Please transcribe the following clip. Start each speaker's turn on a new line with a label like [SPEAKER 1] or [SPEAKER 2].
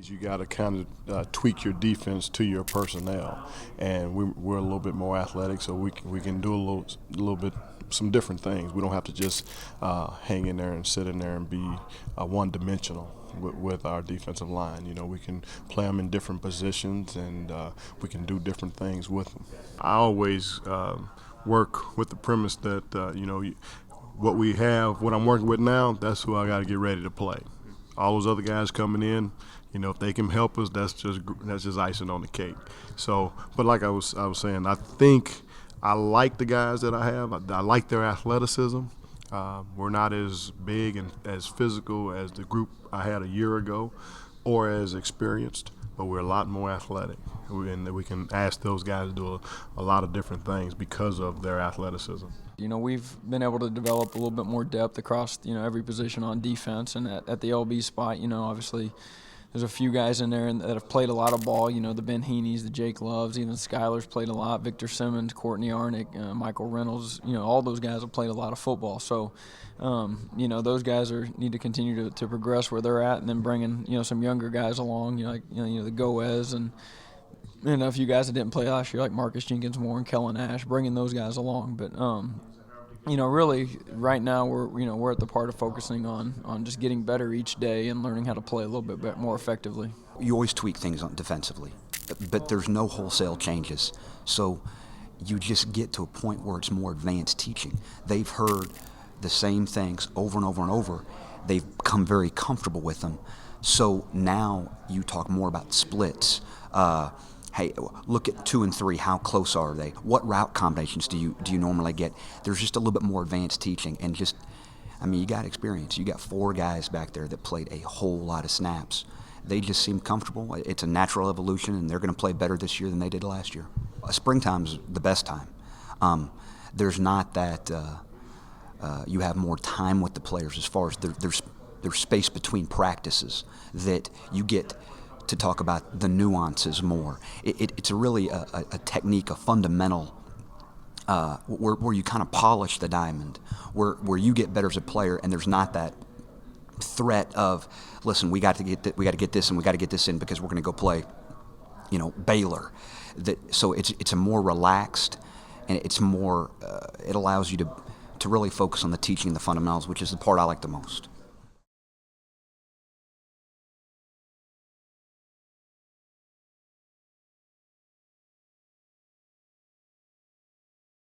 [SPEAKER 1] You got to kind of tweak your defense to your personnel, and we're a little bit more athletic, so we can do a little bit some different things. We don't have to just hang in there and sit in there and be one-dimensional with our defensive line. You know, we can play them in different positions, and we can do different things with them. I always work with the premise that you know, what we have, what I'm working with now, that's who I got to get ready to play. All those other guys coming in, you know, if they can help us, that's just icing on the cake. So, but like I was saying, I think I like the guys that I have. I like their athleticism. We're not as big and as physical as the group I had a year ago, or as experienced, but we're a lot more athletic. And we can ask those guys to do a lot of different things because of their athleticism.
[SPEAKER 2] You know, we've been able to develop a little bit more depth across, you know, every position on defense, and at the LB spot, you know, obviously there's a few guys in there that have played a lot of ball, you know, the Ben Heaney's, the Jake Loves, even Skyler's played a lot, Victor Simmons, Courtney Arnick, Michael Reynolds, you know, all those guys have played a lot of football. So, you know, those guys need to continue to progress where they're at, and then bringing, you know, some younger guys along, you know, like, you know the Goez and a few guys that didn't play last year, like Marcus Jenkins Moore and Kellen Ash, bringing those guys along. But, you know, really, right now we're at the part of focusing on just getting better each day and learning how to play a little bit more effectively.
[SPEAKER 3] You always tweak things on defensively, but there's no wholesale changes. So you just get to a point where it's more advanced teaching. They've heard the same things over and over and over. They've become very comfortable with them. So now you talk more about splits. Hey, look at 2 and 3. How close are they? What route combinations do you normally get? There's just a little bit more advanced teaching, and just, I mean, you got experience. You got 4 guys back there that played a whole lot of snaps. They just seem comfortable. It's a natural evolution, and they're going to play better this year than they did last year. Springtime's the best time. There's not that you have more time with the players as far as there's space between practices that you get to talk about the nuances more. It's really a technique, a fundamental, where you kind of polish the diamond, where you get better as a player, and there's not that threat of, listen, we got to get this and we got to get this in because we're going to go play, you know, Baylor. So it's a more relaxed, and it's more. It allows you to really focus on the teaching and the fundamentals, which is the part I like the most.